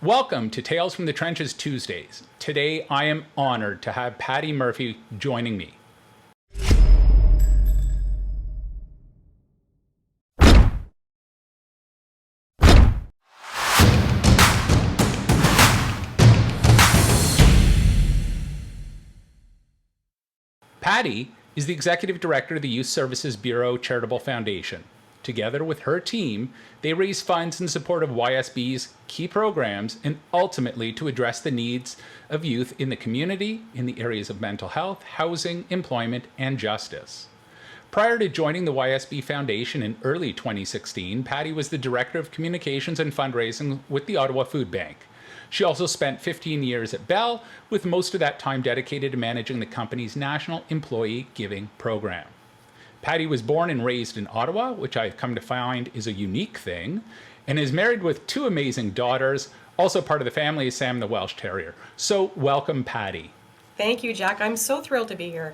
Welcome to Tales from the Trenches Tuesdays. Today I am honored to have Patti Murphy joining me. Patti is the Executive Director of the Youth Services Bureau Charitable Foundation. Together with her team, they raise funds in support of YSB's key programs and ultimately to address the needs of youth in the community in the areas of mental health, housing, employment, and justice. Prior to joining the YSB Foundation in early 2016, Patti was the Director of Communications and Fundraising with the Ottawa Food Bank. She also spent 15 years at Bell, with most of that time dedicated to managing the company's National Employee Giving Program. Patti was born and raised in Ottawa, which I've come to find is a unique thing, and is married with two amazing daughters. Also part of the family is Sam the Welsh Terrier. So welcome, Patti. Thank you, Jack. I'm so thrilled to be here.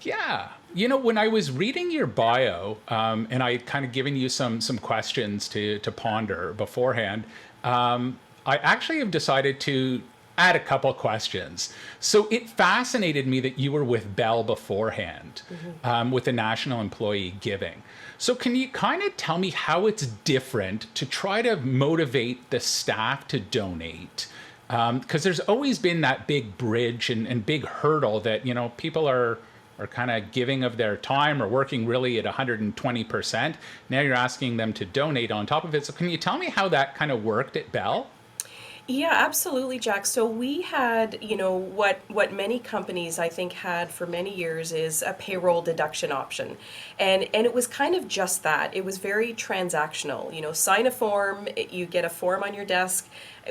Yeah. You know, when I was reading your bio, and I kind of given you some questions to ponder beforehand, I actually have decided to add a couple questions. So it fascinated me that you were with Bell beforehand, with the National Employee Giving. So can you kind of tell me how it's different to try to motivate the staff to donate? Because there's always been that big bridge and big hurdle that, you know, people are kind of giving of their time or working really at 120%. Now you're asking them to donate on top of it. So can you tell me how that kind of worked at Bell? Yeah, absolutely, Jack. So we had, what many companies I think had for many years is a payroll deduction option. And it was kind of just that. It was very transactional. You know, sign a form, you get a form on your desk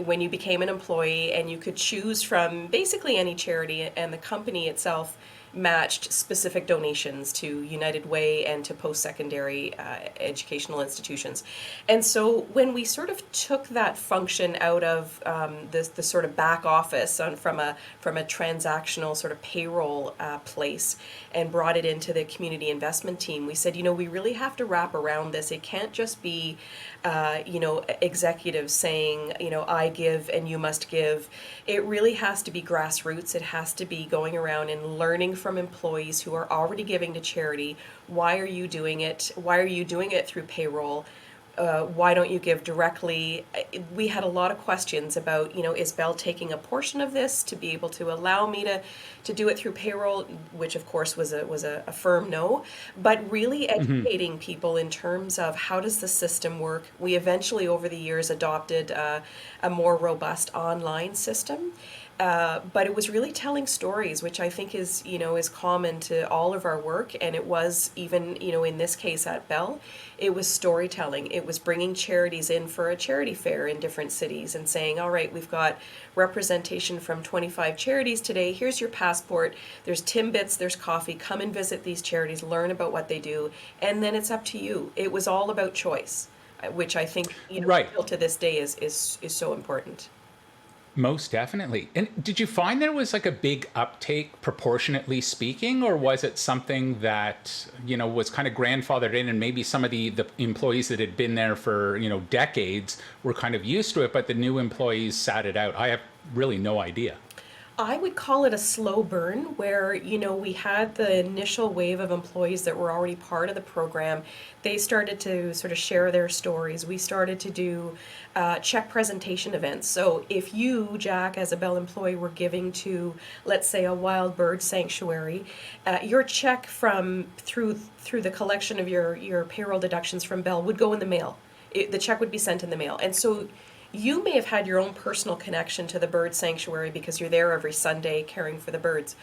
when you became an employee, and you could choose from basically any charity, and the company itself matched specific donations to United Way and to post-secondary educational institutions. And so when we sort of took that function out of the sort of back office from a transactional sort of payroll place and brought it into the community investment team, we said, we really have to wrap around this. It can't just be executives saying, I give and you must give. It really has to be grassroots. It has to be going around and learning from employees who are already giving to charity. Why are you doing it? Why are you doing it through payroll? Why don't you give directly? We had a lot of questions about, is Bell taking a portion of this to be able to allow me to do it through payroll, which of course was a firm no, but really educating people in terms of how does the system work. We eventually over the years adopted a more robust online system. But it was really telling stories, which I think is common to all of our work. And it was even, in this case at Bell, it was storytelling. It was bringing charities in for a charity fair in different cities and saying, all right, we've got representation from 25 charities today. Here's your passport. There's Timbits, there's coffee. Come and visit these charities, learn about what they do. And then it's up to you. It was all about choice, which I think, Right. still to this day is so important. Most definitely. And did you find there was like a big uptake proportionately speaking, or was it something that, was kind of grandfathered in and maybe some of the employees that had been there for, decades were kind of used to it, but the new employees sat it out? I have really no idea. I would call it a slow burn where, we had the initial wave of employees that were already part of the program. They started to sort of share their stories. We started to do check presentation events. So if you, Jack, as a Bell employee, were giving to, let's say, a wild bird sanctuary, your check through the collection of your payroll deductions from Bell would go in the mail. The check would be sent in the mail. And so you may have had your own personal connection to the bird sanctuary because you're there every Sunday caring for the birds,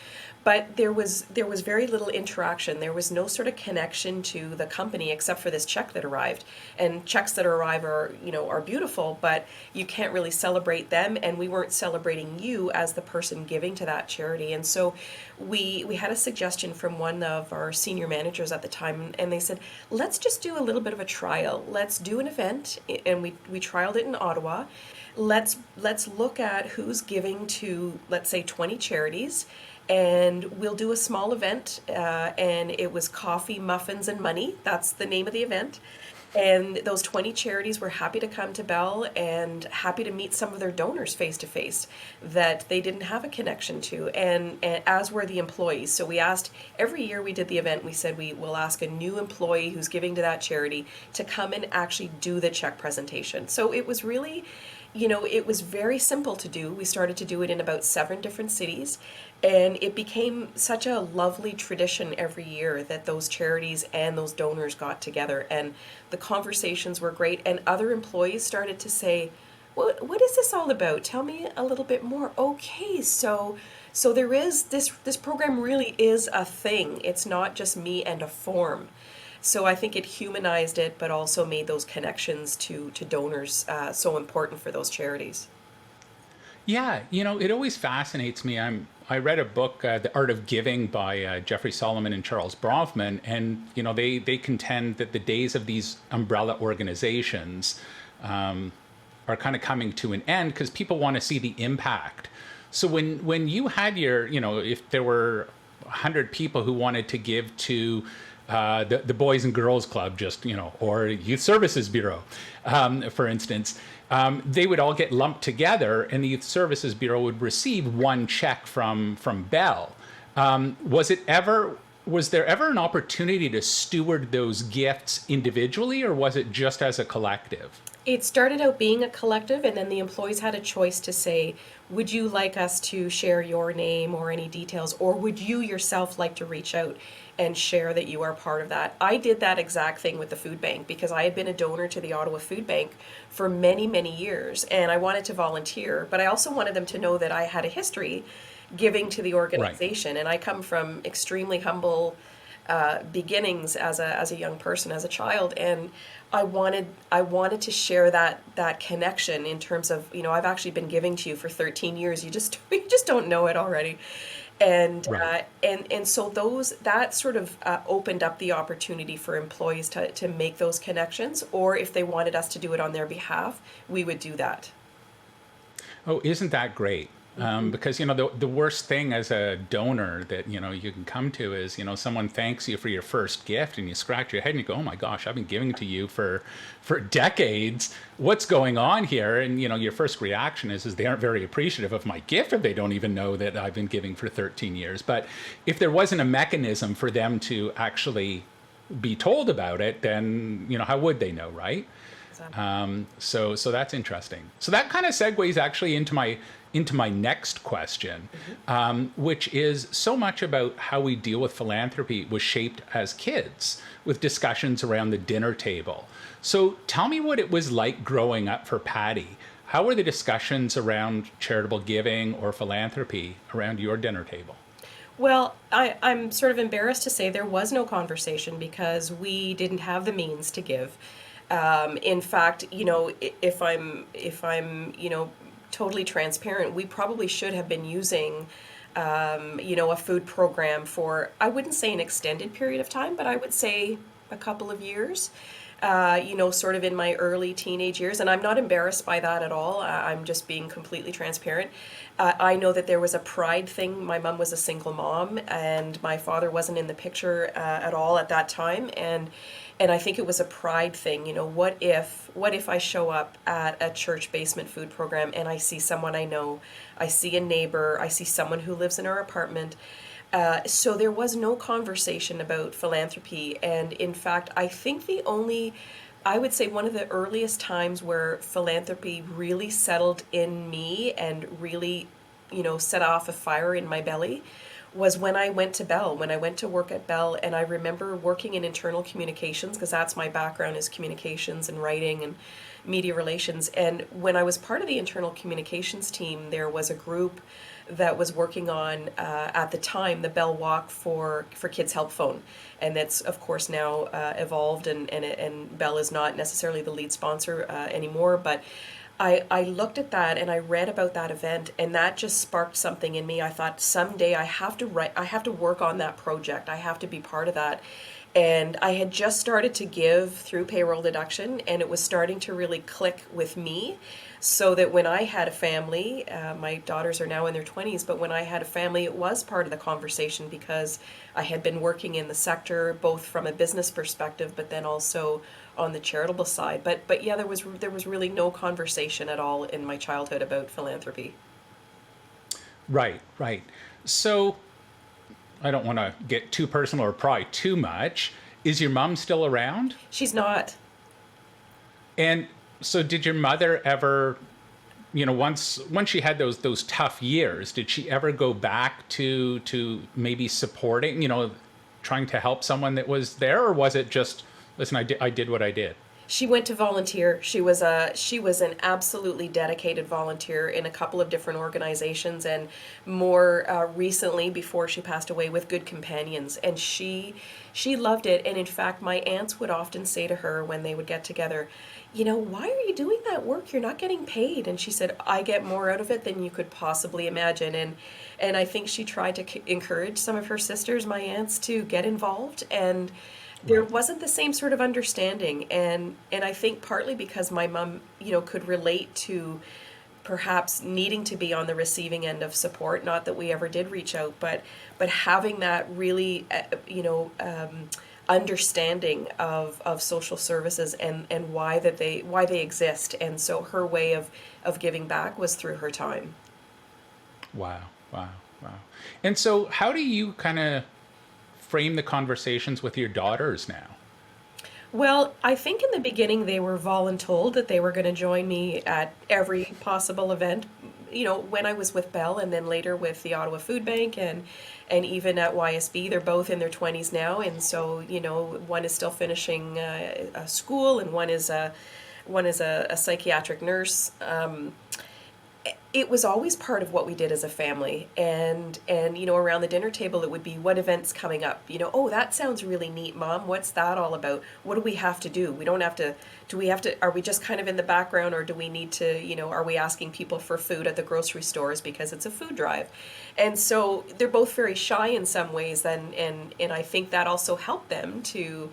but there was very little interaction. There was no sort of connection to the company except for this check that arrived. And checks that arrive are beautiful, but you can't really celebrate them. And we weren't celebrating you as the person giving to that charity. And so we had a suggestion from one of our senior managers at the time, and they said, let's just do a little bit of a trial. Let's do an event, and we trialed it in Ottawa. Let's look at who's giving to, let's say, 20 charities, and we'll do a small event, and it was coffee, muffins, and money. That's the name of the event. And those 20 charities were happy to come to Bell and happy to meet some of their donors face to face that they didn't have a connection to, and as were the employees. So we asked, every year we did the event, we said we will ask a new employee who's giving to that charity to come and actually do the check presentation. So it was really, it was very simple to do. We started to do it in about 7 different cities, and it became such a lovely tradition every year that those charities and those donors got together, and the conversations were great, and other employees started to say, what is this all about? Tell me a little bit more. Okay, so there is this program really is a thing. It's not just me and a form. So I think it humanized it, but also made those connections to donors so important for those charities. Yeah, it always fascinates me. I read a book, The Art of Giving, by Jeffrey Solomon and Charles Bronfman, and they contend that the days of these umbrella organizations are kind of coming to an end because people want to see the impact. So when you had your, if there were 100 people who wanted to give to the Boys and Girls Club, just, or Youth Services Bureau, for instance, they would all get lumped together, and the Youth Services Bureau would receive one check from Bell. Was there ever an opportunity to steward those gifts individually, or was it just as a collective? It started out being a collective, and then the employees had a choice to say, would you like us to share your name or any details, or would you yourself like to reach out and share that you are part of that? I did that exact thing with the food bank because I had been a donor to the Ottawa Food Bank for many, many years, and I wanted to volunteer, but I also wanted them to know that I had a history giving to the organization, and I come from extremely humble beginnings as a young person, as a child, and I wanted to share that connection in terms of, I've actually been giving to you for 13 years. You just don't know it already, and Right. and so that sort of opened up the opportunity for employees to make those connections, or if they wanted us to do it on their behalf, we would do that. Oh, isn't that great? Because the worst thing as a donor that you can come to is someone thanks you for your first gift, and you scratch your head and you go, oh my gosh, I've been giving to you for decades. What's going on here? And your first reaction is they aren't very appreciative of my gift if they don't even know that I've been giving for 13 years. But if there wasn't a mechanism for them to actually be told about it, then how would they know, right? So that's interesting. So that kind of segues actually into my next question, which is so much about how we deal with philanthropy was shaped as kids with discussions around the dinner table. So tell me what it was like growing up for Patti. How were the discussions around charitable giving or philanthropy around your dinner table? Well, I'm sort of embarrassed to say there was no conversation because we didn't have the means to give. In fact, if I'm totally transparent, we probably should have been using, a food program for, I wouldn't say an extended period of time, but I would say a couple of years. Sort of in my early teenage years, and I'm not embarrassed by that at all. I'm just being completely transparent. I know that there was a pride thing. My mom was a single mom, and my father wasn't in the picture at all at that time, and I think it was a pride thing. What if I show up at a church basement food program and I see someone I know, I see a neighbor, I see someone who lives in our apartment. So there was no conversation about philanthropy. And in fact, I think I would say one of the earliest times where philanthropy really settled in me and really, set off a fire in my belly was when I went to Bell, when I went to work at Bell. And I remember working in internal communications because that's my background, is communications and writing and media relations. And when I was part of the internal communications team, there was a group that was working on, at the time, the Bell Walk for Kids Help Phone. And that's, of course, now evolved, and Bell is not necessarily the lead sponsor anymore. But I looked at that and I read about that event, and that just sparked something in me. I thought, someday I have to work on that project. I have to be part of that. And I had just started to give through payroll deduction, and it was starting to really click with me. So that when I had a family, my daughters are now in their 20s, but when I had a family, it was part of the conversation because I had been working in the sector, both from a business perspective, but then also on the charitable side. But yeah, there was really no conversation at all in my childhood about philanthropy. Right, right. So I don't want to get too personal or pry too much. Is your mom still around? She's not. And so did your mother ever, once she had those tough years, did she ever go back to maybe supporting, trying to help someone that was there, or was it just, listen, I did what I did? She went to volunteer. She was an absolutely dedicated volunteer in a couple of different organizations, and more recently, before she passed away, with Good Companions. And she loved it. And in fact, my aunts would often say to her when they would get together, why are you doing that work? You're not getting paid. And she said, I get more out of it than you could possibly imagine. And I think she tried to encourage some of her sisters, my aunts, to get involved. And there Right. wasn't the same sort of understanding, and I think partly because my mom could relate to perhaps needing to be on the receiving end of support, not that we ever did reach out, but having that really understanding of social services, and why they exist. And so her way of giving back was through her time. Wow, wow, wow. And so how do you kind of frame the conversations with your daughters now? Well, I think in the beginning they were voluntold that they were going to join me at every possible event. When I was with Bell, and then later with the Ottawa Food Bank, and even at YSB. They're both in their 20s now, and so one is still finishing a school, and one is a psychiatric nurse. It was always part of what we did as a family, and around the dinner table it would be, what events coming up, oh, that sounds really neat, mom, what's that all about, what do we have to do, we don't have to, do we have to, are we just kind of in the background, or do we need to, are we asking people for food at the grocery stores because it's a food drive? And so they're both very shy in some ways, and I think that also helped them to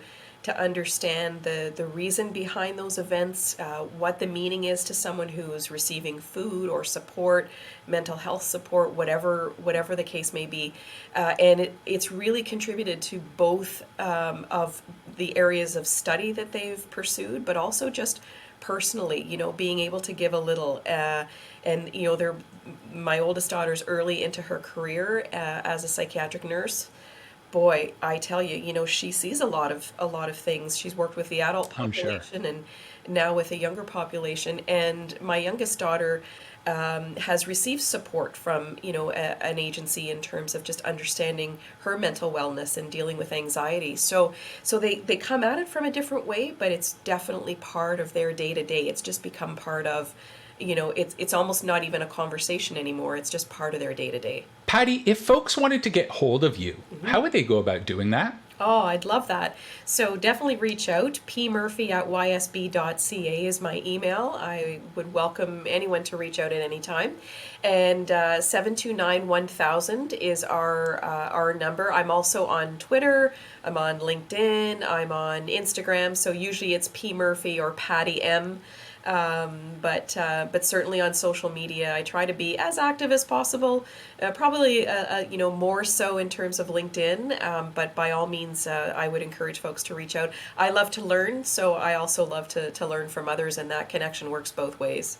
understand the reason behind those events, what the meaning is to someone who's receiving food or support, mental health support, whatever the case may be. And it's really contributed to both of the areas of study that they've pursued, but also just personally, being able to give a little. And they're, my oldest daughter's early into her career as a psychiatric nurse. Boy, I tell you, she sees a lot of things. She's worked with the adult I'm sure. population, and now with a younger population. And my youngest daughter has received support from an agency in terms of just understanding her mental wellness and dealing with anxiety. So they come at it from a different way, but it's definitely part of their day to day. It's just become part of, it's almost not even a conversation anymore. It's just part of their day to day. Patti, if folks wanted to get hold of you, how would they go about doing that? Oh, I'd love that. So definitely reach out. pmurphy@ysb.ca is my email. I would welcome anyone to reach out at any time. And 729-1000 is our number. I'm also on Twitter. I'm on LinkedIn. I'm on Instagram. So usually it's P Murphy or Patti M. But certainly on social media, I try to be as active as possible. Probably more so in terms of LinkedIn. But by all means, I would encourage folks to reach out. I love to learn, so I also love to learn from others, and that connection works both ways.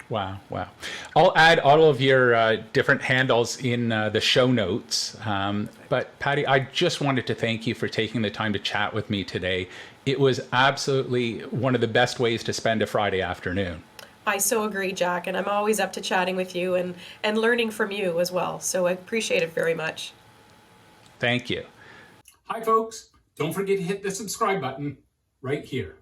Wow, wow. I'll add all of your different handles in the show notes. But Patti, I just wanted to thank you for taking the time to chat with me today. It was absolutely one of the best ways to spend a Friday afternoon. I so agree, Jack, and I'm always up to chatting with you and learning from you as well. So I appreciate it very much. Thank you. Hi, folks. Don't forget to hit the subscribe button right here.